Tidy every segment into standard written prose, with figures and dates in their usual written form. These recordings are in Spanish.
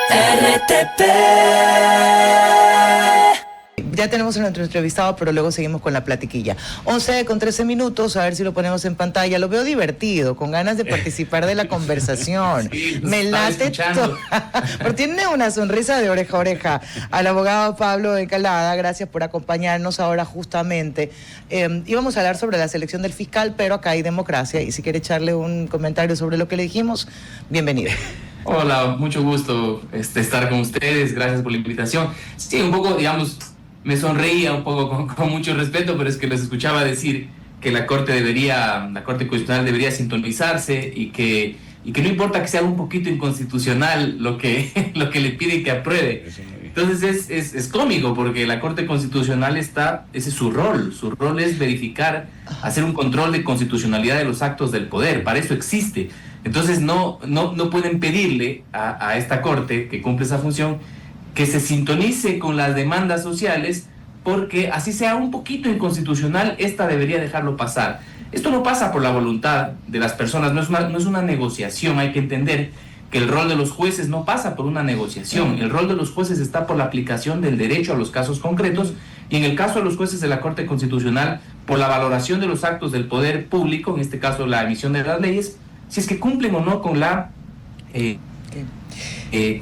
RTP. Ya tenemos a nuestro entrevistado, pero luego seguimos con la platiquilla. 11:13, a ver si lo ponemos en pantalla. Lo veo divertido, con ganas de participar de la conversación. Sí, me late todo. Pero tiene una sonrisa de oreja a oreja. Al abogado Pablo de Calada, gracias por acompañarnos ahora justamente. Íbamos a hablar sobre la selección del fiscal, pero acá hay democracia, y si quiere echarle un comentario sobre lo que le dijimos, bienvenido. Hola, mucho gusto estar con ustedes, gracias por la invitación. Sí, un poco, digamos, me sonreía un poco con mucho respeto, pero es que les escuchaba decir que la Corte Constitucional debería sintonizarse y que no importa que sea un poquito inconstitucional lo que le pide que apruebe. Entonces es cómico, porque la Corte Constitucional ese es su rol es verificar, hacer un control de constitucionalidad de los actos del poder, para eso existe. Entonces no pueden pedirle a esta Corte, que cumple esa función, que se sintonice con las demandas sociales, porque así sea un poquito inconstitucional, esta debería dejarlo pasar. Esto no pasa por la voluntad de las personas, no es una negociación. Hay que entender que el rol de los jueces no pasa por una negociación, el rol de los jueces está por la aplicación del derecho a los casos concretos, y en el caso de los jueces de la Corte Constitucional, por la valoración de los actos del poder público, en este caso la emisión de las leyes, si es que cumplen o no con la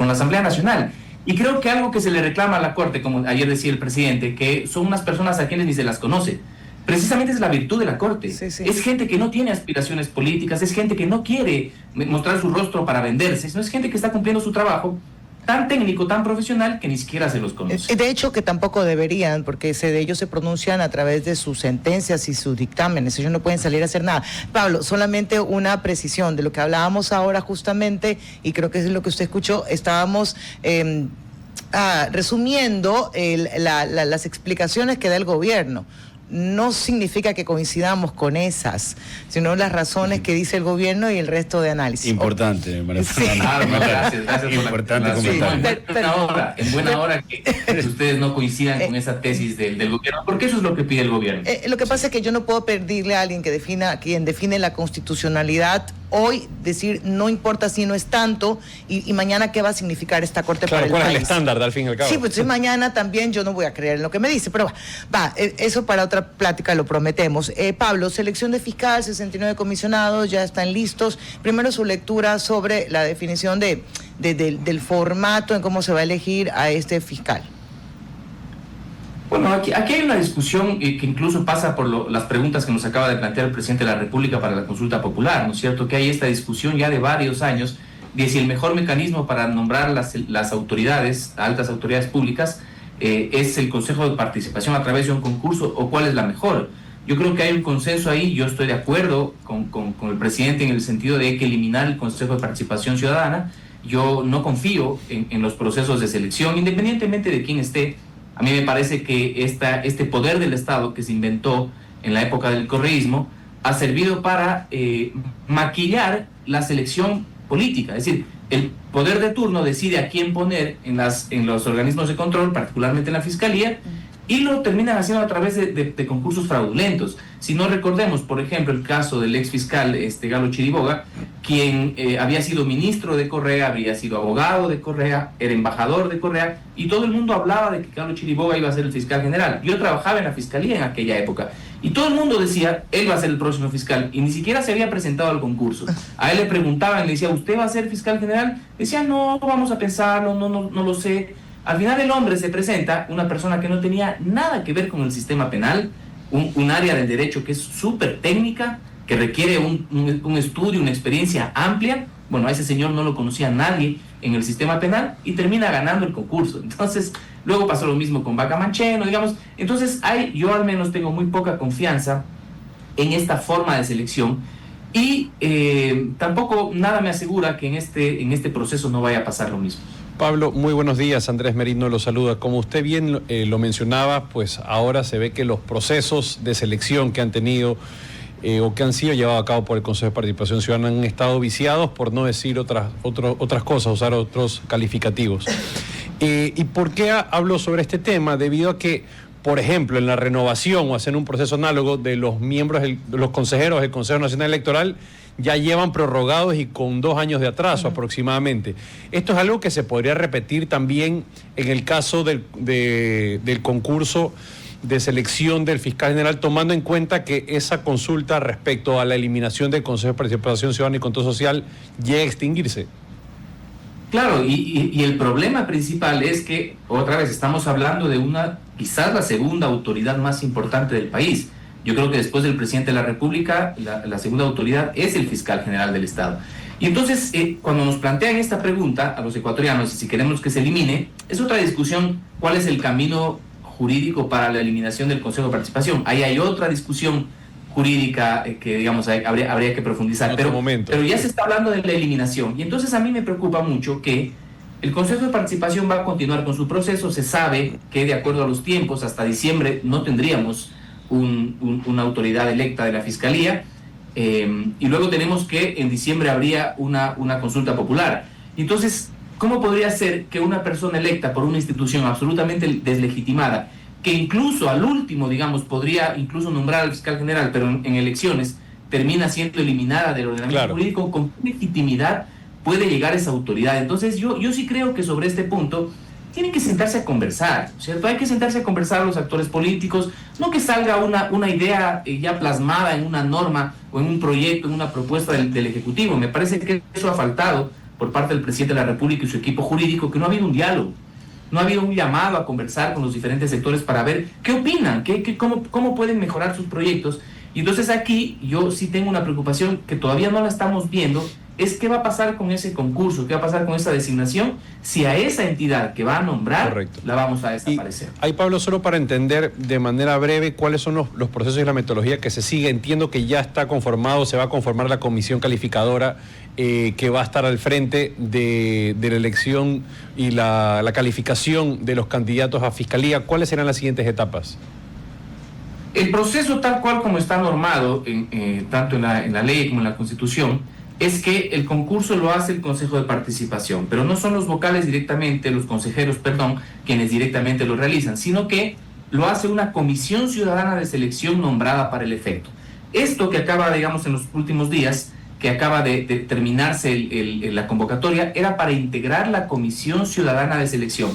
Asamblea Nacional. Y creo que algo que se le reclama a la Corte, como ayer decía el presidente, que son unas personas a quienes ni se las conoce, precisamente es la virtud de la Corte. Sí. Es gente que no tiene aspiraciones políticas, es gente que no quiere mostrar su rostro para venderse, sino es gente que está cumpliendo su trabajo tan técnico, tan profesional, que ni siquiera se los conoce. De hecho, que tampoco deberían, porque de ellos se pronuncian a través de sus sentencias y sus dictámenes. Ellos no pueden salir a hacer nada. Pablo, solamente una precisión de lo que hablábamos ahora justamente, y creo que es lo que usted escuchó. Estábamos resumiendo las explicaciones que da el gobierno. No significa que coincidamos con esas, sino las razones que dice el gobierno y el resto de análisis. Importante, María Fernanda. Sí. Gracias por Importante comentar. En buena hora que ustedes no coincidan con esa tesis del gobierno, porque eso es lo que pide el gobierno. Lo que pasa es que yo no puedo pedirle a alguien quien define la constitucionalidad hoy, decir no importa si no es tanto, y mañana qué va a significar esta Corte para el país. ¿Cuál es el estándar, al fin y al cabo? Sí, pues mañana también yo no voy a creer en lo que me dice, pero eso para otra plática lo prometemos. Pablo, selección de fiscal, 69 comisionados, ya están listos. Primero su lectura sobre la definición del formato en cómo se va a elegir a este fiscal. Bueno, aquí hay una discusión que incluso pasa por las preguntas que nos acaba de plantear el presidente de la República para la consulta popular, ¿no es cierto? Que hay esta discusión ya de varios años de si el mejor mecanismo para nombrar las autoridades, altas autoridades públicas, es el Consejo de Participación a través de un concurso, o cuál es la mejor. Yo creo que hay un consenso ahí. Yo estoy de acuerdo con el presidente en el sentido de que hay que eliminar el Consejo de Participación Ciudadana. Yo no confío en los procesos de selección, independientemente de quién esté. A mí me parece que este poder del Estado que se inventó en la época del correísmo ha servido para maquillar la selección política. Es decir, el poder de turno decide a quién poner en los organismos de control, particularmente en la Fiscalía, y lo terminan haciendo a través de concursos fraudulentos. Si no recordemos, por ejemplo, el caso del ex fiscal Galo Chiriboga, quien había sido ministro de Correa, había sido abogado de Correa, era embajador de Correa, y todo el mundo hablaba de que Galo Chiriboga iba a ser el fiscal general. Yo trabajaba en la Fiscalía en aquella época, y todo el mundo decía, él va a ser el próximo fiscal, y ni siquiera se había presentado al concurso. A él le preguntaban, le decía, ¿usted va a ser fiscal general? Decía, no, vamos a pensar, no lo sé. Al final el hombre se presenta, una persona que no tenía nada que ver con el sistema penal, un área del derecho que es súper técnica, que requiere un estudio, una experiencia amplia. Bueno, a ese señor no lo conocía nadie en el sistema penal y termina ganando el concurso. Entonces, luego pasó lo mismo con Vaca Mancheno, digamos. Entonces, yo al menos tengo muy poca confianza en esta forma de selección, y tampoco nada me asegura que en este proceso no vaya a pasar lo mismo. Pablo, muy buenos días. Andrés Merino lo saluda. Como usted bien lo mencionaba, pues ahora se ve que los procesos de selección que han tenido o que han sido llevados a cabo por el Consejo de Participación Ciudadana han estado viciados, por no decir otras cosas, usar otros calificativos. ¿Y por qué hablo sobre este tema? Debido a que, por ejemplo, en la renovación o hacer un proceso análogo de los miembros, de los consejeros del Consejo Nacional Electoral, ya llevan prorrogados y con 2 años de atraso aproximadamente. Esto es algo que se podría repetir también en el caso del concurso de selección del fiscal general, tomando en cuenta que esa consulta respecto a la eliminación del Consejo de Participación Ciudadana y Control Social llega a extinguirse. Claro, y el problema principal es que, otra vez, estamos hablando de quizás la segunda autoridad más importante del país. Yo creo que después del presidente de la República, la segunda autoridad es el fiscal general del Estado. Y entonces, cuando nos plantean esta pregunta a los ecuatorianos, si queremos que se elimine, es otra discusión, ¿cuál es el camino jurídico para la eliminación del Consejo de Participación? Ahí hay otra discusión jurídica que, digamos, habría que profundizar. Pero ya se está hablando de la eliminación. Y entonces a mí me preocupa mucho que el Consejo de Participación va a continuar con su proceso. Se sabe que, de acuerdo a los tiempos, hasta diciembre no tendríamos una autoridad electa de la Fiscalía. Y luego tenemos que en diciembre habría una consulta popular. Entonces, ¿cómo podría ser que una persona electa por una institución absolutamente deslegitimada, que incluso al último, digamos, podría incluso nombrar al fiscal general, pero en elecciones termina siendo eliminada del ordenamiento jurídico, con qué legitimidad puede llegar esa autoridad? Entonces yo sí creo que sobre este punto tienen que sentarse a conversar, ¿cierto? Hay que sentarse a conversar los actores políticos, no que salga una idea ya plasmada en una norma o en un proyecto, en una propuesta del Ejecutivo. Me parece que eso ha faltado por parte del presidente de la República y su equipo jurídico, que no ha habido un diálogo. No ha habido un llamado a conversar con los diferentes sectores para ver qué opinan, cómo pueden mejorar sus proyectos. Y entonces aquí yo sí tengo una preocupación que todavía no la estamos viendo, es qué va a pasar con ese concurso, qué va a pasar con esa designación, si a esa entidad que va a nombrar la vamos a desaparecer. Y ahí, Pablo, solo para entender de manera breve cuáles son los procesos y la metodología que se sigue. Entiendo que ya está conformado, se va a conformar la comisión calificadora que va a estar al frente de la elección y la calificación de los candidatos a fiscalía. ¿Cuáles serán las siguientes etapas? El proceso tal cual como está normado, tanto en la ley como en la Constitución, es que el concurso lo hace el Consejo de Participación, pero no son los vocales directamente, los consejeros, perdón, quienes directamente lo realizan, sino que lo hace una comisión ciudadana de selección nombrada para el efecto. Esto que acaba, digamos, en los últimos días, que acaba de terminarse la convocatoria, era para integrar la Comisión Ciudadana de Selección.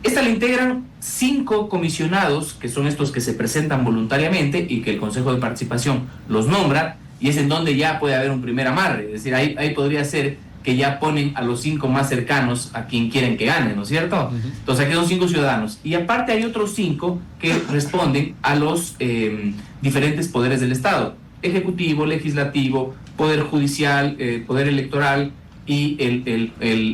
Esta la integran 5 comisionados, que son estos que se presentan voluntariamente y que el Consejo de Participación los nombra, y es en donde ya puede haber un primer amarre. Es decir, ahí podría ser que ya ponen a los 5 más cercanos a quien quieren que gane, ¿no es cierto? Entonces aquí son 5 ciudadanos. Y aparte hay otros 5 que responden a los diferentes poderes del Estado: Ejecutivo, Legislativo, Poder Judicial, Poder Electoral y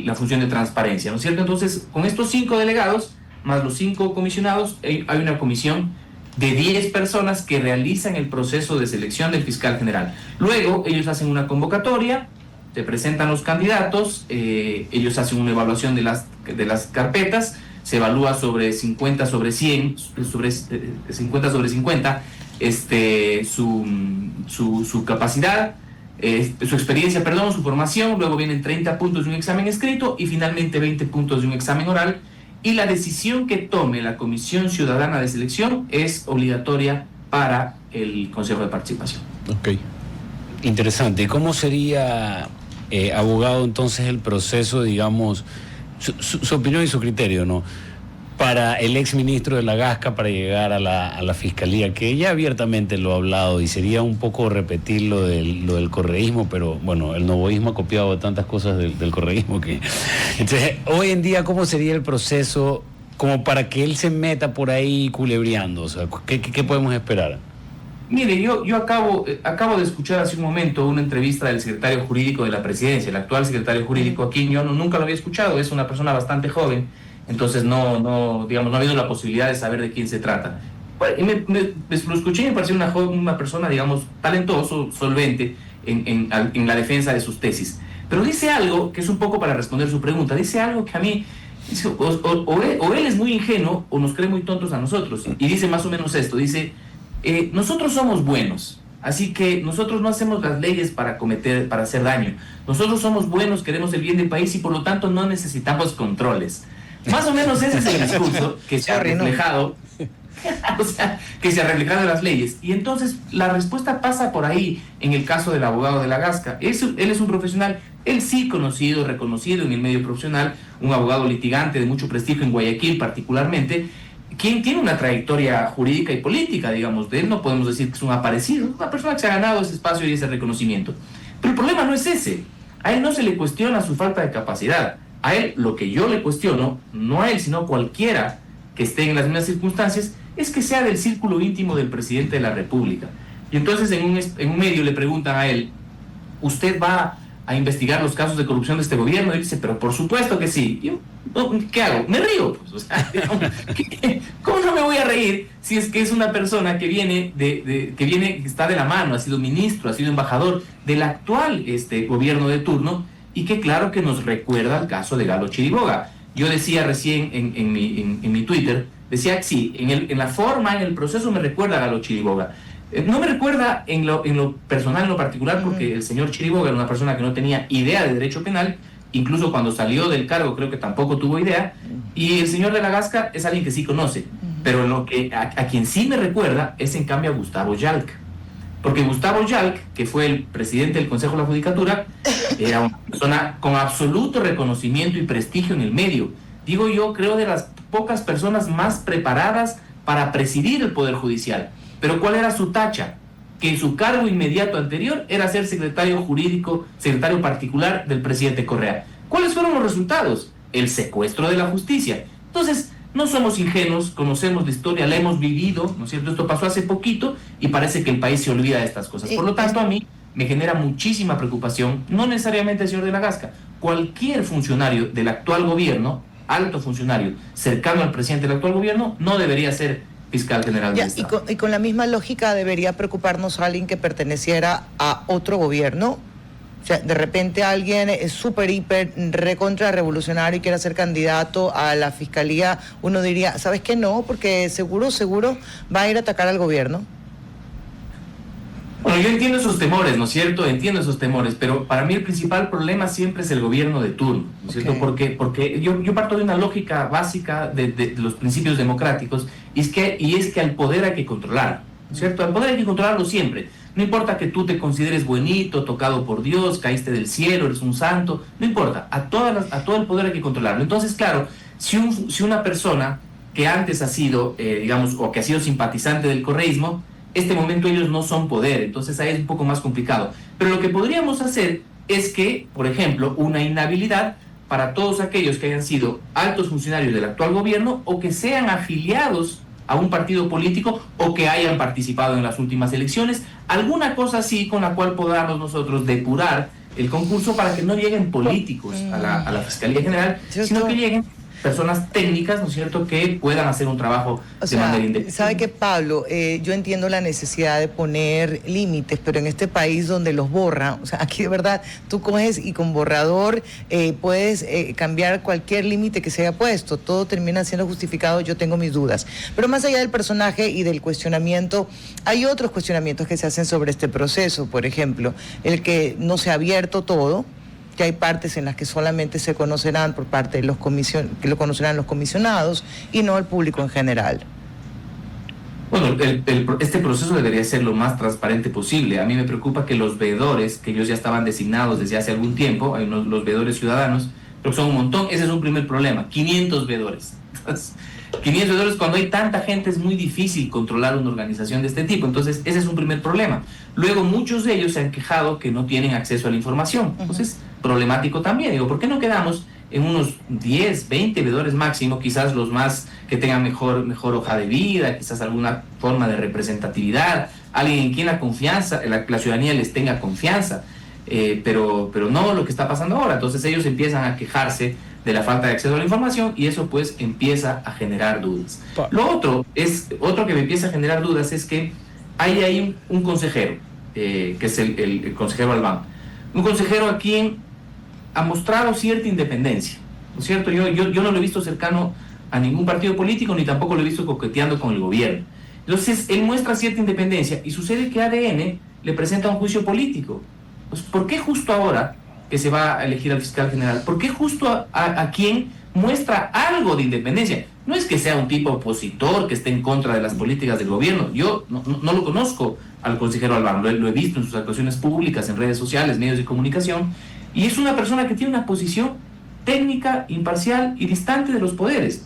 la función de transparencia, ¿no es cierto? Entonces, con estos 5 delegados, más los 5 comisionados, hay una comisión de 10 personas que realizan el proceso de selección del fiscal general. Luego, ellos hacen una convocatoria, se presentan los candidatos, ellos hacen una evaluación de las carpetas, se evalúa sobre 50 sobre 100, sobre 50 sobre 50, su capacidad, su experiencia, perdón, su formación. Luego vienen 30 puntos de un examen escrito y finalmente 20 puntos de un examen oral. Y la decisión que tome la Comisión Ciudadana de Selección es obligatoria para el Consejo de Participación. Ok. Interesante. ¿Y cómo sería, abogado, entonces el proceso, digamos, su opinión y su criterio, ¿no?, para el exministro de la Gasca para llegar a la Fiscalía, que ya abiertamente lo ha hablado, y sería un poco repetir lo del correísmo, pero bueno, el novoísmo ha copiado tantas cosas del correísmo que... Entonces, hoy en día, ¿cómo sería el proceso como para que él se meta por ahí culebreando? O sea, ¿qué podemos esperar? Mire, yo acabo de escuchar hace un momento una entrevista del secretario jurídico de la Presidencia, el actual secretario jurídico. Aquí yo nunca lo había escuchado, es una persona bastante joven. Entonces no ha habido la posibilidad de saber de quién se trata. Lo escuché y me pareció una persona, digamos, talentoso, solvente en la defensa de sus tesis. Pero dice algo que es un poco para responder su pregunta. Dice algo que a mí, dice, o él es muy ingenuo o nos cree muy tontos a nosotros. Y dice más o menos esto, dice, nosotros somos buenos, así que nosotros no hacemos las leyes para hacer daño. Nosotros somos buenos, queremos el bien del país y por lo tanto no necesitamos controles. Más o menos ese es el discurso que se ha reflejado O sea, que se ha reflejado en las leyes. Y entonces la respuesta pasa por ahí en el caso del abogado de la Gasca. Él es un profesional, él sí conocido, reconocido en el medio profesional, un abogado litigante de mucho prestigio en Guayaquil particularmente, quien tiene una trayectoria jurídica y política, digamos. De él no podemos decir que es un aparecido, una persona que se ha ganado ese espacio y ese reconocimiento. Pero el problema no es ese. A él no se le cuestiona su falta de capacidad. A él lo que yo le cuestiono, no a él, sino a cualquiera que esté en las mismas circunstancias, es que sea del círculo íntimo del presidente de la República. Y entonces en un medio le preguntan a él, ¿usted va a investigar los casos de corrupción de este gobierno? Y él dice, pero por supuesto que sí. Y yo, ¿qué hago? Me río. Pues, o sea, ¿cómo no me voy a reír si es que es una persona que viene, que está de la mano, ha sido ministro, ha sido embajador del actual gobierno de turno, y que claro que nos recuerda al caso de Galo Chiriboga? Yo decía recién en mi Twitter, decía que sí, en la forma, en el proceso me recuerda a Galo Chiriboga. No me recuerda en lo personal, en lo particular, porque el señor Chiriboga era una persona que no tenía idea de derecho penal, incluso cuando salió del cargo creo que tampoco tuvo idea, y el señor de la Gasca es alguien que sí conoce, pero a quien sí me recuerda es en cambio a Gustavo Yalc. Porque Gustavo Yalc, que fue el presidente del Consejo de la Judicatura, era una persona con absoluto reconocimiento y prestigio en el medio. Digo yo, creo de las pocas personas más preparadas para presidir el Poder Judicial. Pero ¿cuál era su tacha? Que su cargo inmediato anterior era ser secretario jurídico, secretario particular del presidente Correa. ¿Cuáles fueron los resultados? El secuestro de la justicia. Entonces, no somos ingenuos, conocemos la historia, la hemos vivido, ¿no es cierto? Esto pasó hace poquito y parece que el país se olvida de estas cosas. Por lo tanto, a mí me genera muchísima preocupación, no necesariamente el señor de la Gasca, cualquier funcionario del actual gobierno, alto funcionario, cercano al presidente del actual gobierno, no debería ser fiscal general del Estado. Y con la misma lógica debería preocuparnos a alguien que perteneciera a otro gobierno. O sea, de repente alguien es súper, hiper, recontra revolucionario y quiere ser candidato a la fiscalía, uno diría, ¿sabes qué? No, porque seguro va a ir a atacar al gobierno. Bueno, yo entiendo esos temores, ¿no es cierto? Entiendo esos temores, pero para mí el principal problema siempre es el gobierno de turno, ¿no es cierto? Porque yo parto de una lógica básica de los principios democráticos, y es que al poder hay que controlar, ¿no es cierto? Al poder hay que controlarlo siempre. No importa que tú te consideres buenito, tocado por Dios, caíste del cielo, eres un santo, no importa, a todo el poder hay que controlarlo. Entonces, claro, si una persona que antes ha sido, digamos, o que ha sido simpatizante del correísmo, este momento ellos no son poder, entonces ahí es un poco más complicado. Pero lo que podríamos hacer es que, por ejemplo, una inhabilidad para todos aquellos que hayan sido altos funcionarios del actual gobierno o que sean afiliados a un partido político o que hayan participado en las últimas elecciones, alguna cosa así con la cual podamos nosotros depurar el concurso para que no lleguen políticos a la Fiscalía General, sino que lleguen personas técnicas, ¿no es cierto?, que puedan hacer un trabajo de manera independiente. ¿Sabe qué, Pablo? Yo entiendo la necesidad de poner límites, pero en este país donde los borran, o sea, aquí de verdad tú coges y con borrador puedes cambiar cualquier límite que se haya puesto, todo termina siendo justificado, yo tengo mis dudas. Pero más allá del personaje y del cuestionamiento, hay otros cuestionamientos que se hacen sobre este proceso, por ejemplo, el que no se ha abierto todo, que hay partes en las que solamente se conocerán por parte de que lo conocerán los comisionados y no el público en general. Bueno, este proceso debería ser lo más transparente posible. A mí me preocupa que los veedores, que ellos ya estaban designados desde hace algún tiempo, hay los veedores ciudadanos, pero son un montón, ese es un primer problema, 500 veedores. Entonces, 500 veedores, cuando hay tanta gente es muy difícil controlar una organización de este tipo, entonces ese es un primer problema. Luego muchos de ellos se han quejado que no tienen acceso a la información, entonces problemático también. Digo, ¿por qué no quedamos en unos 10, 20 veedores máximo, quizás los más que tengan mejor hoja de vida, quizás alguna forma de representatividad, alguien en quien la ciudadanía les tenga confianza, pero no lo que está pasando ahora? Entonces ellos empiezan a quejarse de la falta de acceso a la información y eso pues empieza a generar dudas. Lo otro que me empieza a generar dudas es que hay ahí un consejero, que es el consejero Albán, un consejero a quien ha mostrado cierta independencia, ¿no es cierto? Yo no lo he visto cercano a ningún partido político, ni tampoco lo he visto coqueteando con el gobierno. Entonces, él muestra cierta independencia y sucede que ADN le presenta un juicio político. Pues, ¿por qué justo ahora que se va a elegir al fiscal general? ¿Por qué justo a quien muestra algo de independencia. No es que sea un tipo opositor que esté en contra de las políticas del gobierno. Yo no lo conozco al consejero Albán, lo he visto en sus actuaciones públicas, en redes sociales, medios de comunicación, y es una persona que tiene una posición técnica, imparcial y distante de los poderes.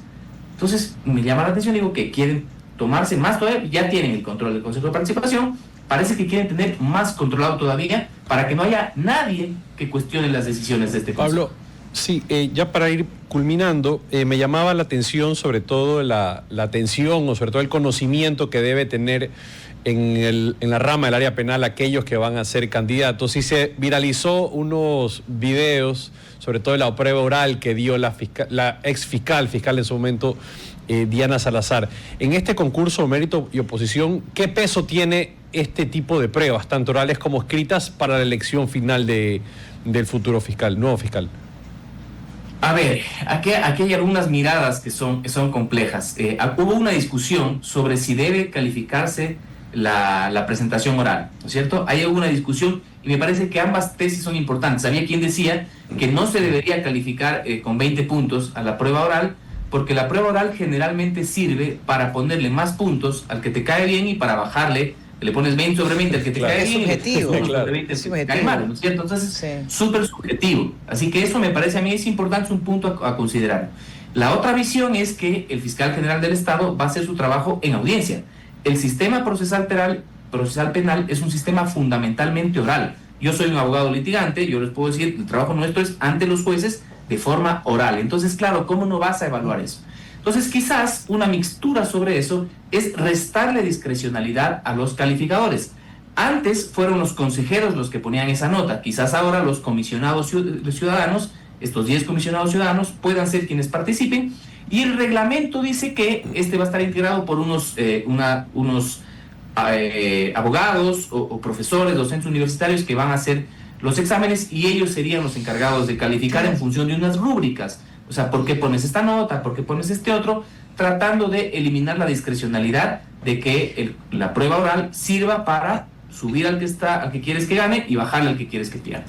Entonces me llama la atención, digo, que quieren tomarse más todavía, ya tienen el control del Consejo de Participación, parece que quieren tener más controlado todavía para que no haya nadie que cuestione las decisiones de este Consejo. Pablo, sí, ya para ir culminando, me llamaba la atención sobre todo la atención o sobre todo el conocimiento que debe tener en la rama del área penal aquellos que van a ser candidatos. Y se viralizó unos videos, sobre todo de la prueba oral que dio la ex fiscal en su momento, Diana Salazar. En este concurso Mérito y Oposición, ¿qué peso tiene este tipo de pruebas, tanto orales como escritas, para la elección final del futuro fiscal, nuevo fiscal? A ver, aquí hay algunas miradas que son complejas. Hubo una discusión sobre si debe calificarse la presentación oral, ¿no es cierto? Hay una discusión y me parece que ambas tesis son importantes. Había quien decía que no se debería calificar con 20 puntos a la prueba oral, porque la prueba oral generalmente sirve para ponerle más puntos al que te cae bien y para bajarle, le pones 20 sobre 20 al que te cae bien, subjetivo, y sobre 20 al que te cae mal, ¿no es cierto? Entonces, súper subjetivo. Así que eso me parece a mí es importante, es un punto a considerar. La otra visión es que el fiscal general del Estado va a hacer su trabajo en audiencia. El sistema procesal penal es un sistema fundamentalmente oral. Yo soy un abogado litigante, yo les puedo decir, el trabajo nuestro es ante los jueces de forma oral. Entonces, claro, ¿cómo no vas a evaluar eso? Entonces, quizás una mixtura sobre eso es restarle discrecionalidad a los calificadores. Antes fueron los consejeros los que ponían esa nota, quizás ahora los comisionados ciudadanos, estos 10 comisionados ciudadanos, puedan ser quienes participen. Y el reglamento dice que este va a estar integrado por unos abogados o profesores, docentes universitarios que van a hacer los exámenes y ellos serían los encargados de calificar en función de unas rúbricas. O sea, ¿por qué pones esta nota? ¿Por qué pones este otro? Tratando de eliminar la discrecionalidad de que la prueba oral sirva para subir al que quieres que gane y bajarle al que quieres que pierda.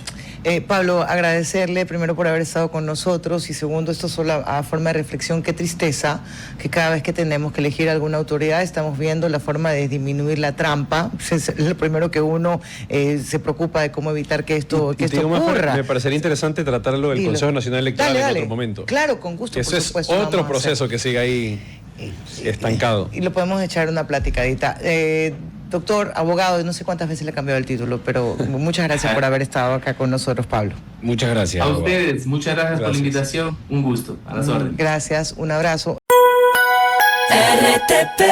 Pablo, agradecerle primero por haber estado con nosotros y segundo, esto solo a forma de reflexión, qué tristeza que cada vez que tenemos que elegir alguna autoridad estamos viendo la forma de disminuir la trampa. Es lo primero que uno se preocupa de cómo evitar que esto ocurra. Me parecería interesante tratarlo del Consejo Nacional Electoral en otro momento. Claro, con gusto. Eso es otro proceso que sigue ahí estancado. Y lo podemos echar una platicadita. Doctor, abogado, no sé cuántas veces le he cambiado el título, pero muchas gracias por haber estado acá con nosotros, Pablo. Muchas gracias. A ustedes, muchas gracias por la invitación. Un gusto. A las órdenes. Gracias, un abrazo. RTP